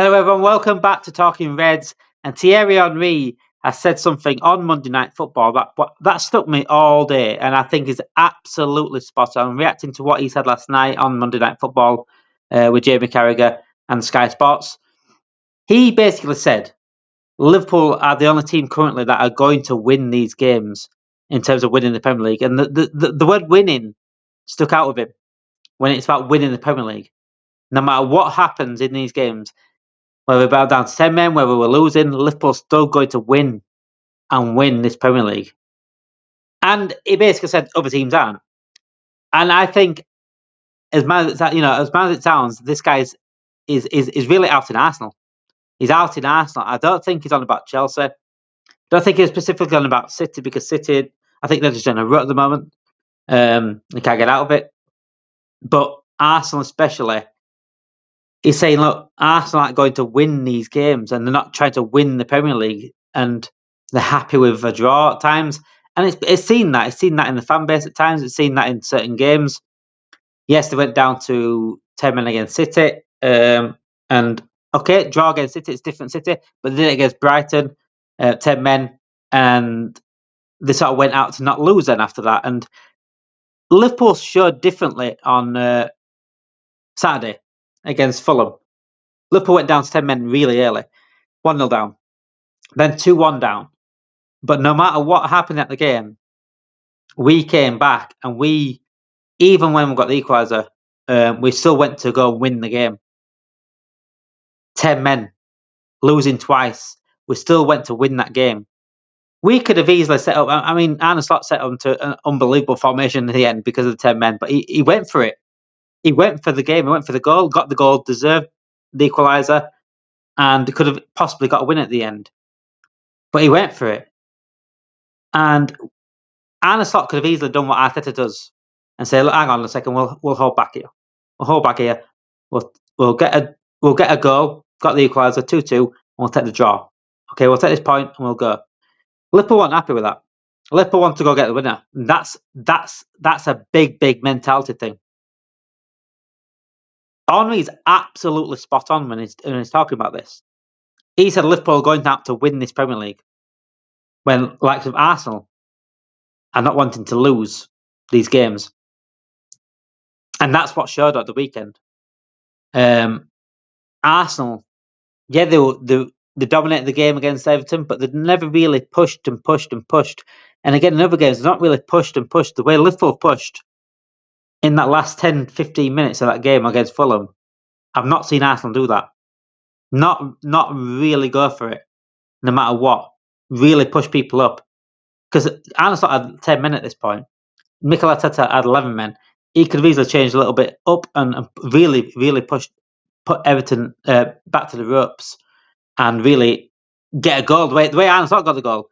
Hello everyone, welcome back to Talking Reds. And Thierry Henry has said something on Monday Night Football that stuck me all day, and I think is absolutely spot on. Reacting to what he said last night on Monday Night Football with Jamie Carragher and Sky Sports, he basically said Liverpool are the only team currently that are going to win these games in terms of winning the Premier League, and the word "winning" stuck out of him when it's about winning the Premier League. No matter what happens in these games, whether we're bow down to 10 men, whether we're losing, Liverpool's still going to win and win this Premier League. And he basically said other teams aren't. And I think, as mad as it sounds, this guy is really out in Arsenal. He's out in Arsenal. I don't think he's on about Chelsea. I don't think he's specifically on about City, because City, I think they're just in a rut at the moment. They can't get out of it. But Arsenal especially, he's saying, look, Arsenal aren't going to win these games, and they're not trying to win the Premier League, and they're happy with a draw at times. And it's seen that. It's seen that in the fan base at times. It's seen that in certain games. Yes, they went down to 10 men against City. And okay, draw against City, it's different City. But they did it against Brighton, 10 men. And they sort of went out to not lose then after that. And Liverpool showed differently on Saturday against Fulham. Liverpool went down to 10 men really early. 1-0 down. Then 2-1 down. But no matter what happened at the game, we came back, and even when we got the equaliser, we still went to go and win the game. 10 men, losing twice, we still went to win that game. We could have easily set up, Arne Slot set up to an unbelievable formation in the end because of the 10 men, but he went for it. He went for the game, he went for the goal, got the goal, deserved the equaliser, and could have possibly got a win at the end. But he went for it. And Arne Slot could have easily done what Arteta does and say, look, hang on a second, we'll hold back here. We'll hold back here. We'll get a goal, got the equaliser, 2-2, and we'll take the draw. Okay, we'll take this point and we'll go. Liverpool weren't happy with that. Liverpool want to go get the winner. And that's a big mentality thing. Henry's absolutely spot on when he's talking about this. He said Liverpool are going to have to win this Premier League, when likes of Arsenal are not wanting to lose these games. And that's what showed at the weekend. Arsenal, yeah, they dominated the game against Everton, but they never really pushed. And again, in other games, they're not really pushed the way Liverpool pushed in that last 10-15 minutes of that game against Fulham. I've not seen Arsenal do that. Not really go for it, no matter what. Really push people up. Because Arsenal had 10 men at this point. Mikel Arteta had 11 men. He could have easily changed a little bit up and really put Everton back to the ropes and really get a goal. The way Arsenal got the goal,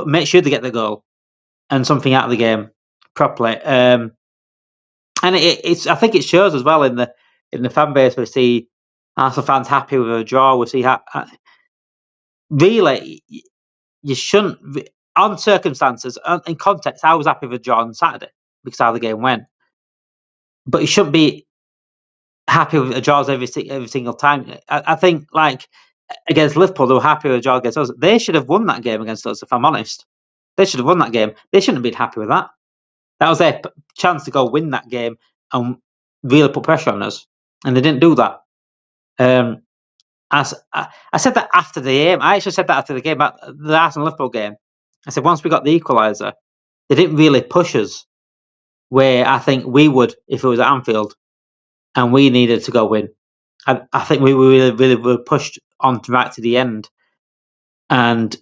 make sure they get the goal and something out of the game properly. And I think it shows as well in the fan base. We see Arsenal fans happy with a draw. We see really you shouldn't. On circumstances, in context, I was happy with a draw on Saturday because how the game went. But you shouldn't be happy with a draws every single time. I think, like, against Liverpool, they were happy with a draw against us. They should have won that game against us, if I'm honest. They should have won that game. They shouldn't have been happy with that. That was their chance to go win that game and really put pressure on us. And they didn't do that. I said that after the game. I actually said that after the game, the Arsenal-Liverpool game. I said once we got the equaliser, they didn't really push us where I think we would if it was at Anfield and we needed to go win. I think we really were pushed on right to the end. And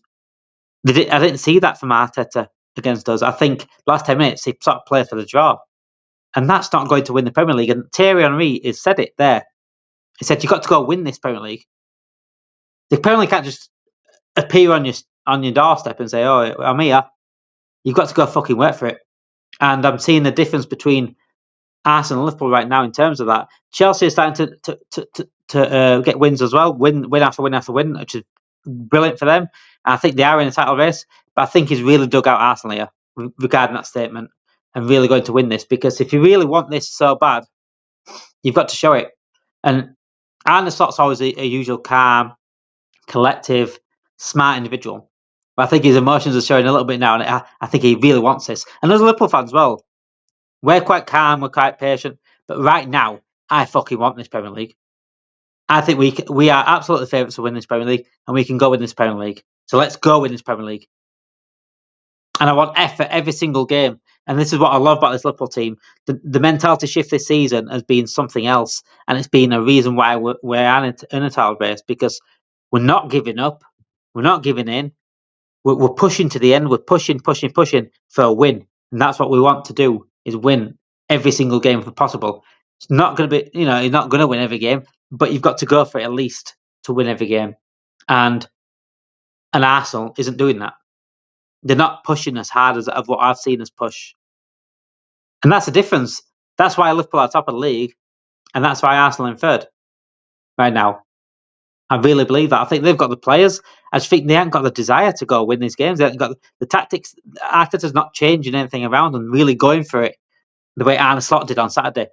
I didn't see that from Arteta against us. I think last 10 minutes he sort of played for the draw. And that's not going to win the Premier League. And Thierry Henry has said it there. He said, you've got to go win this Premier League. The Premier League can't just appear on your doorstep and say, oh, I'm here. You've got to go fucking work for it. And I'm seeing the difference between Arsenal and Liverpool right now in terms of that. Chelsea is starting to get wins as well, win after win after win, which is brilliant for them. And I think they are in the title race, but I think he's really dug out Arsenal here regarding that statement and really going to win this, because if you really want this so bad, you've got to show it. And Arne Slot's always a usual calm, collective, smart individual. But I think his emotions are showing a little bit now, and I think he really wants this. And as a Liverpool fans as well, we're quite calm, we're quite patient. But right now, I fucking want this Premier League. I think we are absolutely favourites to win this Premier League, and we can go win this Premier League. So let's go win this Premier League. And I want effort every single game. And this is what I love about this Liverpool team. The mentality shift this season has been something else, and it's been a reason why we're in a title race, because we're not giving up, we're not giving in, we're pushing to the end, we're pushing for a win, and that's what we want to do, is win every single game if possible. It's not going to be, you're not going to win every game, but you've got to go for it at least to win every game. And Arsenal isn't doing that. They're not pushing as hard as of what I've seen us push. And that's the difference. That's why Liverpool are top of the league, and that's why Arsenal are in third right now. I really believe that. I think they've got the players. I just think they haven't got the desire to go win these games. They haven't got the tactics. Arteta's not changing anything around and really going for it the way Arne Slot did on Saturday.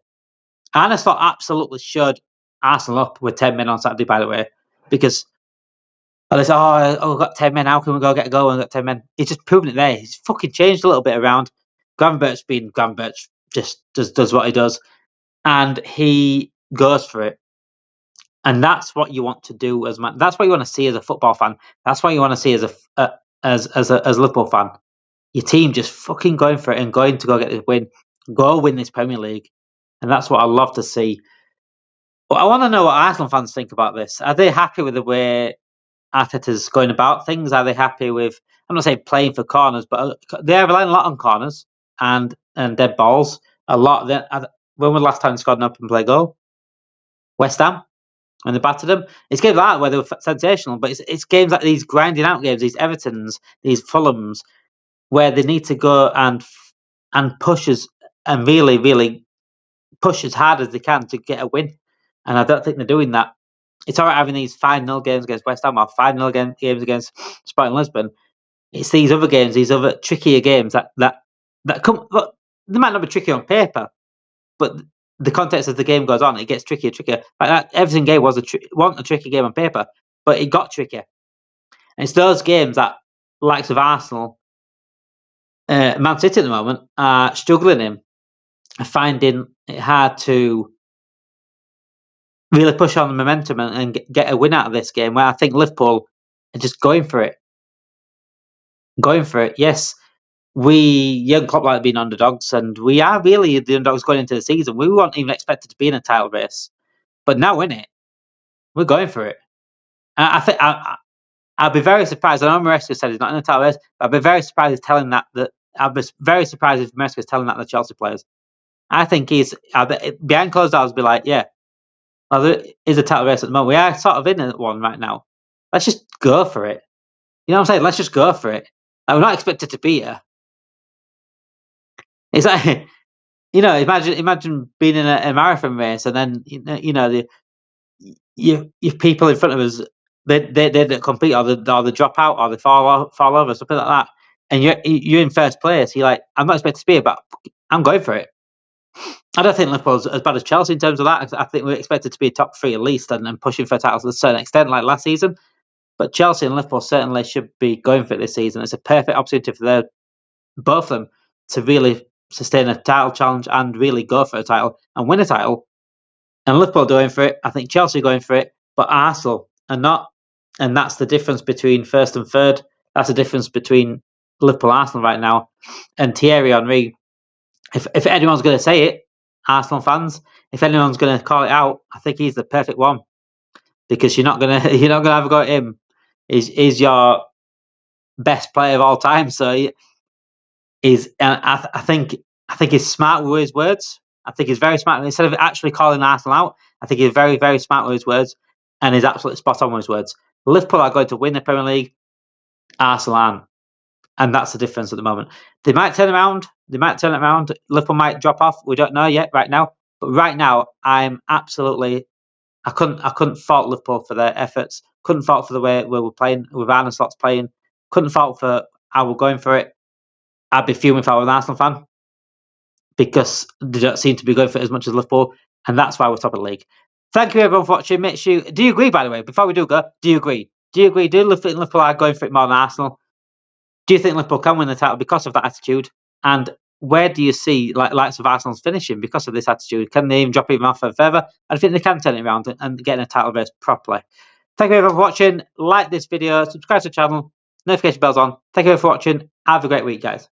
Arne Slot absolutely showed Arsenal up with 10 men on Saturday, by the way, because they said, we've got 10 men, how can we go get a goal when we've got 10 men? He's just proven it there. He's fucking changed a little bit around. Gravenberch just does what he does, and he goes for it. And that's what you want to do as man. That's what you want to see as a football fan. That's what you want to see as a Liverpool fan. Your team just fucking going for it and going to go get this win, go win this Premier League, and that's what I love to see. But I want to know what Arsenal fans think about this. Are they happy with the way Arteta's going about things? Are they happy with? I'm not saying playing for corners, but they are relying a lot on corners and dead balls. A lot. When was the last time they scored an open play goal? West Ham. When they battered them. It's games like that where they were sensational, but it's games like these grinding out games, these Evertons, these Fulhams, where they need to go and push and really, really push as hard as they can to get a win. And I don't think they're doing that. It's all right having these 5-0 games against West Ham or 5-0 games against Sporting Lisbon. It's these other games, these other trickier games that come. Look, they might not be tricky on paper, but the context as the game goes on, it gets trickier. Like that Everton game wasn't a tricky game on paper, but it got trickier. And it's those games that, likes of Arsenal, Man City at the moment, are struggling in, finding it hard to really push on the momentum and get a win out of this game, where I think Liverpool are just going for it. Yes, Jurgen Klopp like being underdogs, and we are really the underdogs going into the season. We weren't even expected to be in a title race, but now in it, we're going for it. I think I'll be very surprised. I know Maresca said he's not in the title race, but I'll be very surprised he's telling that. I'll be very surprised if Maresca is telling that the Chelsea players. I think he's behind closed doors. Be like, yeah, well, there is a title race at the moment. We are sort of in one right now. Let's just go for it. You know what I'm saying? Let's just go for it. Like, we're not expected to be here. It's like, imagine being in a marathon race, and then your people in front of us, they don't compete, or they drop out, or they fall over, something like that, and you're in first place. You're like, I'm not expected to be here, but I'm going for it. I don't think Liverpool's as bad as Chelsea in terms of that. I think we're expected to be top three at least, and pushing for titles to a certain extent, like last season. But Chelsea and Liverpool certainly should be going for it this season. It's a perfect opportunity for both of them to really sustain a title challenge and really go for a title and win a title. And Liverpool going for it. I think Chelsea going for it, but Arsenal are not. And that's the difference between first and third. That's the difference between Liverpool and Arsenal right now. And Thierry Henry, if anyone's going to say it, Arsenal fans, if anyone's going to call it out, I think he's the perfect one, because you're not going to have a go at him. He's your best player of all time. So I think he's smart with his words. I think he's very smart. Instead of actually calling Arsenal out, I think he's very, very smart with his words, and he's absolutely spot on with his words. Liverpool are going to win the Premier League. Arsenal aren't. And that's the difference at the moment. They might turn around. Liverpool might drop off. We don't know yet right now. But right now, I couldn't fault Liverpool for their efforts. Couldn't fault for the way we were playing, with Arne Slot's playing. Couldn't fault for how we're going for it. I'd be fuming if I were an Arsenal fan, because they don't seem to be going for it as much as Liverpool, and that's why we're top of the league. Thank you everyone for watching. Make sure, do you agree, by the way, before we do go, do you agree? Do you agree? Do Liverpool are going for it more than Arsenal? Do you think Liverpool can win the title because of that attitude? And where do you see likes of Arsenal's finishing because of this attitude? Can they even drop even off further? I think they can turn it around and get in a title race properly. Thank you everyone for watching. Like this video, subscribe to the channel, notification bells on. Thank you for watching. Have a great week, guys.